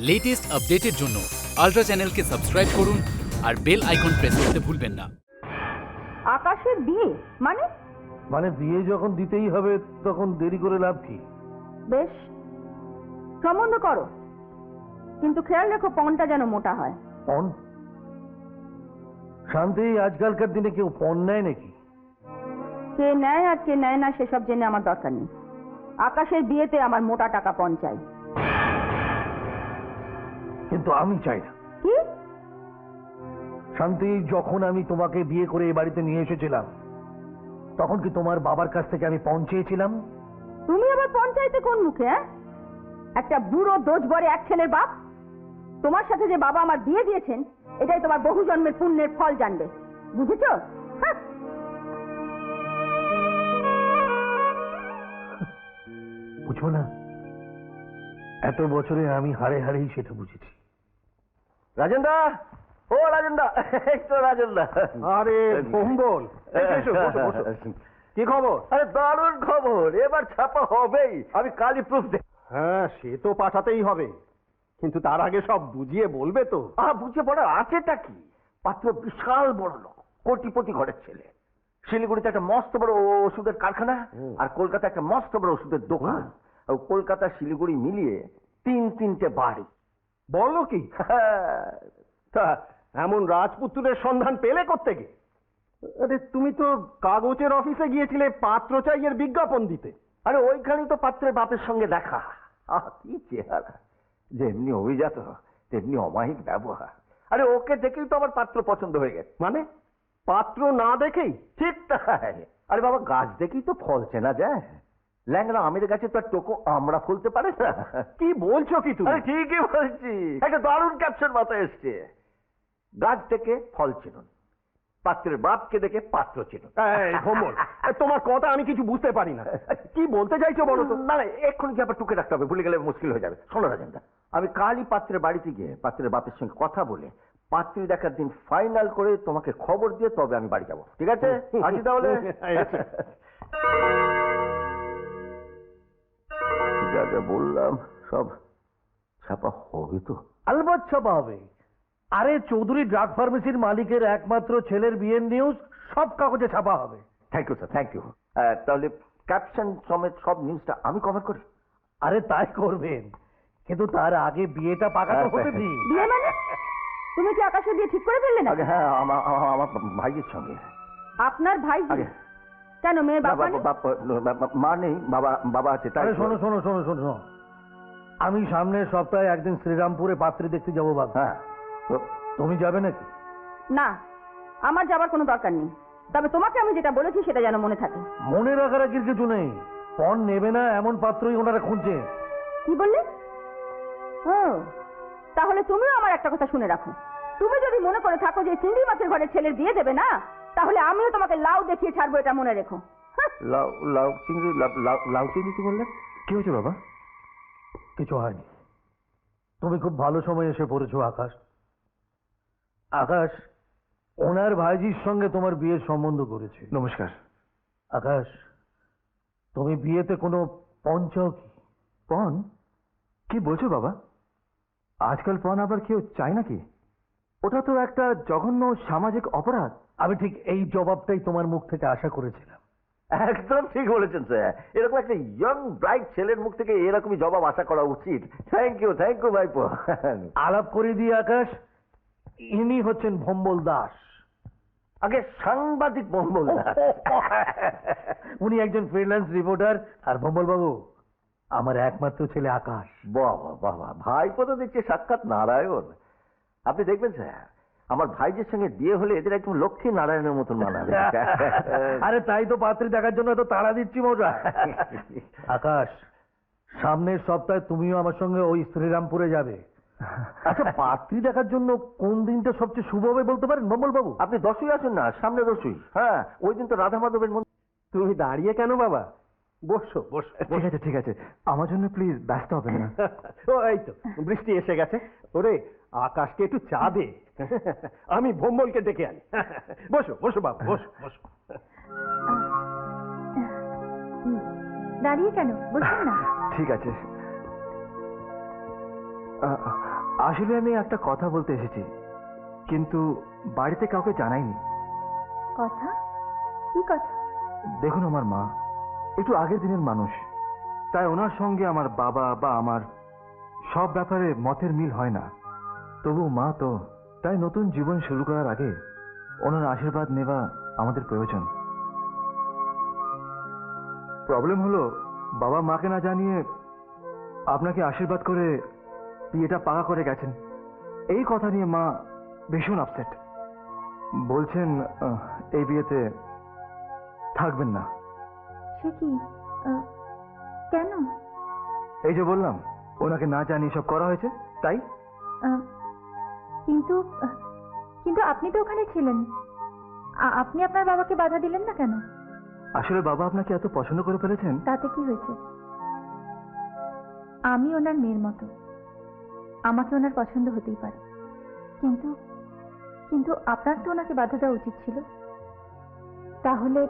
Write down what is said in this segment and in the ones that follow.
Latest আপডেটের জন্য ultra চ্যানেলকে সাবস্ক্রাইব করুন আর বেল আইকন প্রেস করতে ভুলবেন না। আকাশের বিয়ে মানে? মানে বিয়ে যখন দিতেই হবে তখন দেরি করে লাভ কি? বেশ, সম্বন্ধ করো, কিন্তু খেয়াল রেখো পণটা যেন মোটা হয়। পণ? শান্তি, আজকালকার দিনে কেউ পণ নেয় নাকি? কে নেয় আর কে নেয় না সেসব জেনে আমার দরকার নেই। আকাশের বিয়েতে আমার মোটা টাকা পণ চাই। কিন্তু আমি চাই না। কি? শান্তি, যখন আমি তোমাকে বিয়ে করে এই বাড়িতে নিয়ে এসেছিলাম তখন কি তোমার বাবার কাছ থেকে আমি পণ চেয়েছিলাম? তুমি আবার পণ চাইতে কোন মুখে? একটা বুড়ো দোষ বরে এক ছেলের বাপ। তোমার সাথে যে বাবা আমার বিয়ে দিয়েছেন এটাই তোমার বহু জন্মের পুণ্যের ফল জানবে, বুঝেছো? বুঝো না, এত বছরে আমি হারে হারেই সেটা বুঝেছি। রাজেন্দা, ও রাজেন্দা, একটু রাজেন্দা। আরে ভম্বল, এসো, বসো, বসো। কি খবর? আরে দারুণ খবর, এবার ছাপা হবেই। আমি কালই প্রুফ হ্যাঁ, সে তো পাঠাতেই হবে, কিন্তু তার আগে সব বুঝিয়ে বলবে তো। বুঝে পড়ার আছেটা কি? পাত্র বিশাল বড় লোক, কোটিপতি ঘরের ছেলে। শিলিগুড়িতে একটা মস্ত বড় ওষুধের কারখানা, আর কলকাতা একটা মস্ত বড় ওষুধের দোকান। আর কলকাতা শিলিগুড়ি মিলিয়ে তিনটে বাড়ি। বলো কি? তা এমন রাজপুত্রের সন্ধান পেলে কোত্থেকে? আরে তুমি তো কাগজের অফিসে গিয়েছিলে পাত্র চাই এর বিজ্ঞাপন দিতে। আরে ওইখানেই তো পাত্রের বাপের সঙ্গে দেখা। কি চেহারা, যেমনি অভিজাত তেমনি অমায়িক ব্যবহার। আরে ওকে দেখেই তো আমার পাত্র পছন্দ হয়ে গেছে। মানে পাত্র না দেখেই? ঠিক তাই। আরে বাবা, গাছ দেখেই তো ফল চেনা যায়। ল্যাংড়া আমের গাছে তো আর টোকো আমরা ফলতে পারে না। কি বলছো কি তুমি? আরে ঠিকই বলছি, একটা দারুণ ক্যাপশন মাথায় এসছে। গাছ থেকে ফল চিনুন, পাত্রের বাপকে দেখে পাত্র চিনুন। এই ভম্বল, তোমার কথা আমি কিছু বুঝতে পারি না। কি বলতে চাইছো বলো তো? না না, এক্ষুনি কি আবার টুকে রাখতে হবে, ভুলে গেলে মুশকিল হয়ে যাবে। শোনো রাজেন্দা, আমি কালই পাত্রের বাড়িতে গিয়ে পাত্রের বাপের সঙ্গে কথা বলে পাত্রী দেখার দিন ফাইনাল করে তোমাকে খবর দিয়ে তবে আমি বাড়ি যাবো। ঠিক আছে? আসি তাহলে। যা যা বললাম সব ছাপা হবে তো? আলবাত ছাপা হবে। আরে চৌধুরী ড্রাগ ফার্মেসির মালিকের একমাত্র ছেলের বিয়ের নিউজ সব কাগজে ছাপা হবে। Thank you sir, thank you. তাহলে ক্যাপশন সমেত সব নিউজটা আমি কভার করি? আরে তাই করবেন, কিন্তু তার আগে বিয়েটা পাকাতে হতে দিন। বিয়ে মানে? তুমি কি আকাশের বিয়ে ঠিক করে ফেললে না? হ্যাঁ, আমার ভাইয়ের সঙ্গে। আপনার ভাই? কেন, মেয়ের বাবা নেই? মা নেই, বাবা আছে। তাই শোনো শোনো শোনো শোনো, আমি সামনের সপ্তাহে একদিন শ্রীরামপুরে পাত্রী দেখতে যাবো বাবা। হ্যাঁ, তুমি যাবে নাকি? না, আমার যাবার কোনো দরকার নেই। তবে তোমাকে আমি যেটা বলেছি সেটা যেন মনে থাকে। মনে রাখার আর কিছু নেই। পণ নেবে না এমন পাত্রই ওনারা খুঁজছে। কি বললে? ও, তাহলে তুমিও আমার একটা কথা শুনে রাখো। তুমি যদি মনে করে থাকো যে চিংড়ি মাছের ঘরে ছেলের বিয়ে দেবে না, তাহলে আমিও তোমাকে লাউ দেখিয়ে ছাড়বো, এটা মনে রেখো। লাউ চিংড়ি? লাউ চিংড়ি কি বললে? কি হয়েছে বাবা? কিছু হয়নি। তুমি খুব ভালো সময় এসে পড়েছো আকাশ। আকাশ, ওনার ভাইজির সঙ্গে তোমার বিয়ের সম্বন্ধ করেছে। নমস্কার। আকাশ, তুমি বিয়েতে কোনো পণ চাও কি? পণ? কি বলছো বাবা? আজকাল পণ আবার কেউ চায় নাকি? ওটা তো একটা জঘন্য সামাজিক অপরাধ। আমি ঠিক এই জবাবটাই তোমার মুখ থেকে আশা করেছিলাম। একদম ঠিক বলেছেন স্যার। এরকম একটা ইয়ং ব্রাইট ছেলের মুখ থেকে এরকমই জবাব আশা করা উচিত। থ্যাংক ইউ ভাইপো। আলাপ করে দিয়ে আকাশ, ইনি হচ্ছেন ভম্বল দাস। আগে সাংবাদিক ভম্বল দাস। উনি একজন ফ্রিল্যান্স রিপোর্টার। আর ভম্বল বাবু আমার একমাত্র ছেলে আকাশ। বাবা বাবা, ভাইপো তো দেখছি সাক্ষাৎ নারায়ণ। আপনি দেখবেন স্যার, আমার ভাইদের সঙ্গে বিয়ে হলে এদের একদম লক্ষ্মী নারায়ণের মতন মানাবে। আরে তাই তো পাত্রী দেখার জন্য এত তাড়া দিচ্ছি মজা। আকাশ, সামনের সপ্তাহে তুমিও আমার সঙ্গে ওই শ্রীরামপুরে যাবে। আচ্ছা, পাত্রী দেখার জন্য কোন দিনটা সবচেয়ে শুভ হবে বলতে পারেন ভম্বল বাবু? আপনি 10ই আসুন না, সামনে 10ই। হ্যাঁ, ওই দিন তো রাধা মাধবের মন্দির। তুমি দাঁড়িয়ে কেন বাবা? বসো বসো। ঠিক আছে ঠিক আছে, আমার জন্য প্লিজ ব্যস্ত হবে না। ও, এই তো বৃষ্টি এসে গেছে। ওরে, আকাশকে একটু চা দে, আমি ভম্বলকে ডেকে আনি। বসো বসো বাবা, বসো বসো। দাঁড়িয়ে কেন, বলছেন না? ঠিক আছে। আসলে আমি একটা কথা বলতে এসেছি, কিন্তু বাড়িতে কাউকে জানাইনি। কথা? কি কথা? দেখুন, আমার মা একটু আগের দিনের মানুষ, তাই ওনার সঙ্গে আমার বাবা বা আমার সব ব্যাপারে মতের মিল হয় না। তবু মা তো, তাই নতুন জীবন শুরু করার আগে ওনার আশীর্বাদ নেওয়া আমাদের প্রয়োজন। প্রবলেম হলো, বাবা মাকে না জানিয়ে আপনাকে আশীর্বাদ করে বিয়েটা পাকা করে গেছেন। এই কথা নিয়ে মা ভীষণ আপসেট। বলছেন এই বিয়েতে থাকবেন না। সে কি? কেন? এই যে বললাম, ওনাকে না জানিয়ে সব করা হয়েছে, তাই। কিন্তু কিন্তু আপনি তো ওখানে ছিলেন, আপনি আপনার বাবাকে বাধা দিলেন না কেন? আসলে বাবা আপনাকে এত পছন্দ করে ফেলেছেন। তাতে কি হয়েছে? আমি ওনার মেয়ের মতো, আমাকে ওনার পছন্দ হতেই পারে, কিন্তু কিন্তু আপনার তো ওনাকে বাধা দেওয়া উচিত ছিল। তাহলে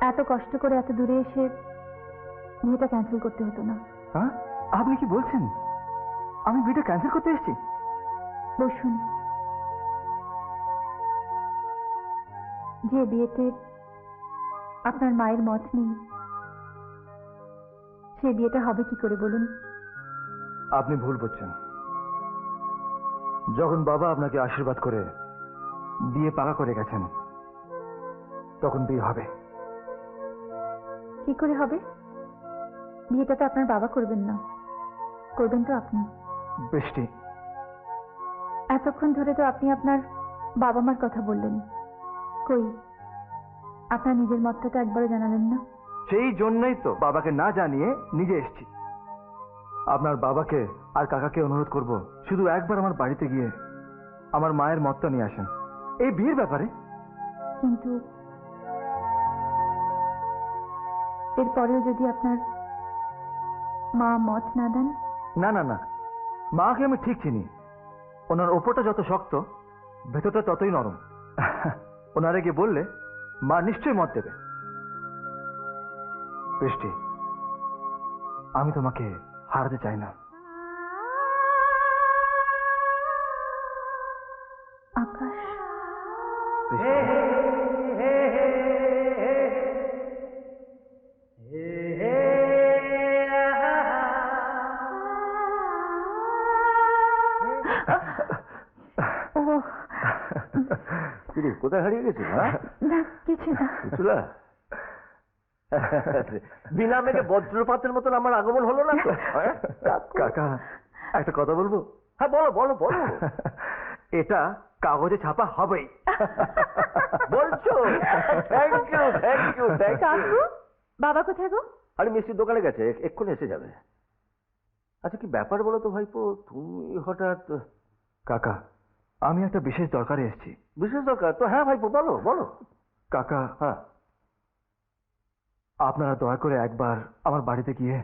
এত কষ্ট করে এত দূরে এসে বিয়েটা ক্যান্সেল করতে হতো না। হ্যাঁ, আপনি কি বলছেন? আমি বিয়েটা ক্যান্সেল করতে এসেছি? বসুন। যে বিয়েতে আপনার মায়ের মত নেই, সে বিয়েটা হবে কি করে বলুন? আপনি ভুল করছেন। যখন বাবা আপনাকে আশীর্বাদ করে বিয়ে পাকা করে গেছেন, তখন বিয়ে হবে। কি করে হবে? বিয়েটা তো আপনার বাবা করবেন না, করবেন তো আপনি। বৃষ্টি, এতক্ষণ ধরে তো আপনি আপনার বাবা মার কথা বললেন, কই আপনার নিজের মতটা তো একবারও জানালেন না। সেই জন্যই তো বাবাকে না জানিয়ে নিজে এসেছি। আপনার বাবাকে আর কাকাকে অনুরোধ করব, শুধু একবার আমার বাড়িতে গিয়ে আমার মায়ের মতটা নিয়ে আসেন এই বিয়ের ব্যাপারে। কিন্তু এরপরেও যদি আপনার মা মত না দেন? না না না, মাকে আমি ঠিক চিনি। ওনার ওপরটা যত শক্ত, ভেতরটা ততই নরম। ওনারে গিয়ে বললে মা নিশ্চয়ই মত দেবে। বৃষ্টি, আমি তোমাকে হারাতে চাই না। আকাশ, কোথায় হারিয়ে গেছিল? না কিছু না। কিছু না। বিনা মেঘে বজ্রপাতের মতন আমার আগমন হলো না তো? কাকা, একটা কথা বলবো? হ্যাঁ, বলো বলো বলো। এটা কাগজে ছাপা হবেই। বলছো? Thank you thank you thank you. কাকু, বাবা কোথায় গো? আরে মিষ্টির দোকানে গেছে, এক্ষুনি এসে যাবে। আচ্ছা, কি ব্যাপার বলো তো ভাইপো, তুমি হঠাৎ? কাকা, আমি একটা বিশেষ দরকারে এসেছি। বিশেষ দরকার তো? হ্যাঁ ভাইপো, বলো বলো। কাকা, হ্যাঁ, আপনারা দয়া করে একবার আমার বাড়িতে গিয়ে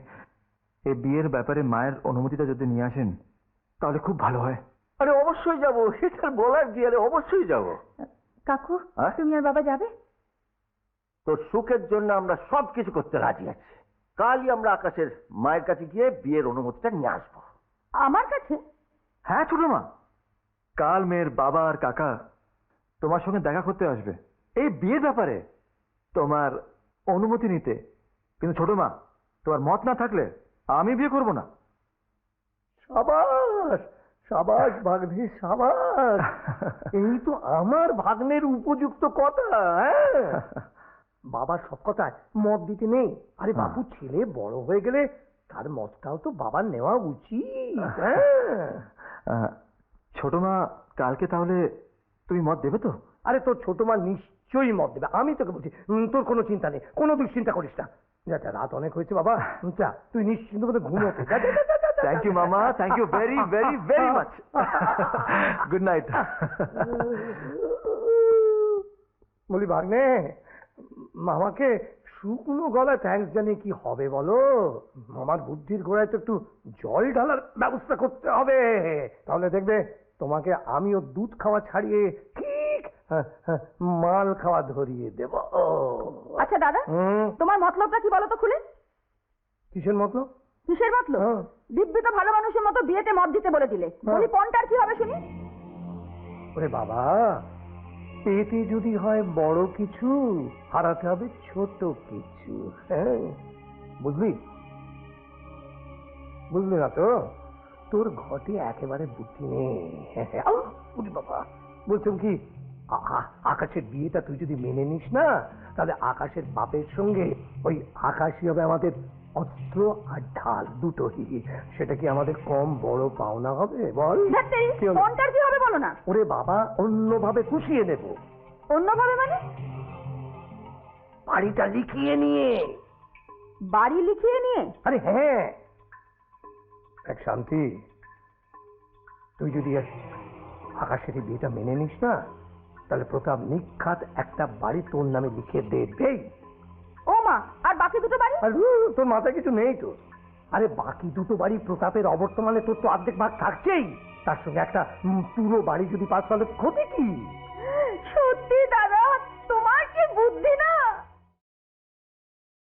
এই বিয়ের ব্যাপারে মায়ের অনুমতিটা যদি নিয়ে আসেন, তাহলে খুব ভালো হয়। আরে অবশ্যই যাবো, সেটা বলার কি? আরে অবশ্যই যাবো। কাকু, হ্যাঁ? তুমি আর বাবা যাবে? তোর সুখের জন্য আমরা সবকিছু করতে রাজি আছি। কালই আমরা আকাশের মায়ের কাছে গিয়ে বিয়ের অনুমতিটা নিয়ে আসবো। আমার কাছে? হ্যাঁ ছোট মা, কাল মেয়ের বাবা আর কাকা তোমার সঙ্গে দেখা করতে আসবে এই বিয়ের ব্যাপারে তোমার অনুমতি নিতে। কিন্তু ছোট মা, তোমার মত না থাকলে আমি বিয়ে করব না। সাবাস সাবাস ভাগ্নে, সাবাস। এই তো আমার ভাগ্নের উপযুক্ত কথা। হ্যাঁ, বাবার সব কথায় মত দিতে নেই। আরে বাবু, ছেলে বড় হয়ে গেলে তার মতটাও তো বাবার নেওয়া উচিত। হ্যাঁ, ছোট মা, কালকে তাহলে তুমি মত দেবে তো? আরে তোর ছোট মা নিশ্চয়ই মত দেবে, আমি তোকে বলছি। তোর কোনো চিন্তা নেই, কোনো দুশ্চিন্তা করিস না। যা যা, রাত অনেক হয়েছে বাবা, যা তুই নিশ্চিন্ত মতো ঘুমোতে যা। থ্যাংক ইউ মামা, thank you very very very much. Good night. বলি ভাগ্নে, মামাকে শুকনো গলায় থ্যাঙ্কস জানিয়ে কি হবে বলো? মামার বুদ্ধির ঘোড়ায় তো একটু জল ঢালার ব্যবস্থা করতে হবে। তাহলে দেখবে তোমাকে আমিও দুধ খাওয়া ছাড়িয়ে ঠিক মাল খাওয়া ধরিয়ে দেব। আচ্ছা দাদা, তোমার মতলবটা কি বলো তো খুলে? কিসের মতলব? কিসের মতলব? দিব্যি তো ভালো মানুষের মতো বিয়েতে মত দিতে বলে দিলে, বলি পণটার কি হবে শুনি? ওরে বাবা, পেতে যদি হয় বড় কিছু, হারাতে হবে ছোট কিছু। হ্যাঁ, বুঝলি? বুঝলি না তো? তোর ঘটে একেবারে বুদ্ধি নেই। ওরে বাবা, বলছিলাম কি, আকাশের বিয়েটা তুই যদি মেনে নিস না, তাহলে আকাশের বাপের সঙ্গে ওই আকাশই হবে আমাদের অস্ত্র আর ঢাল দুটোই। সেটা কি আমাদের কম বড় পাওনা হবে বল? কি হলো? পণটার কি হবে বলো না। ওরে বাবা, অন্যভাবে পুষিয়ে নেব। অন্যভাবে মানে? বাড়িটা লিখিয়ে নিয়ে। বাড়ি লিখিয়ে নিয়ে? আরে হ্যাঁ, এক শান্তি, তুই যদি আকাশের এই বিয়েটা মেনে নিস না, তাহলে প্রতাপ নিখাত একটা বাড়ি তোর নামে লিখে দেবেই। ও মা, আর বাকি দুটো বাড়ি? আর তোর মাথায় কিছু নেই তো? আরে বাকি দুটো বাড়ি প্রতাপের অবর্তমানে তোর তো অর্ধেক ভাগ থাকছেই, তার সঙ্গে একটা পুরো বাড়ি যদি পাস, তাহলে ক্ষতি কি?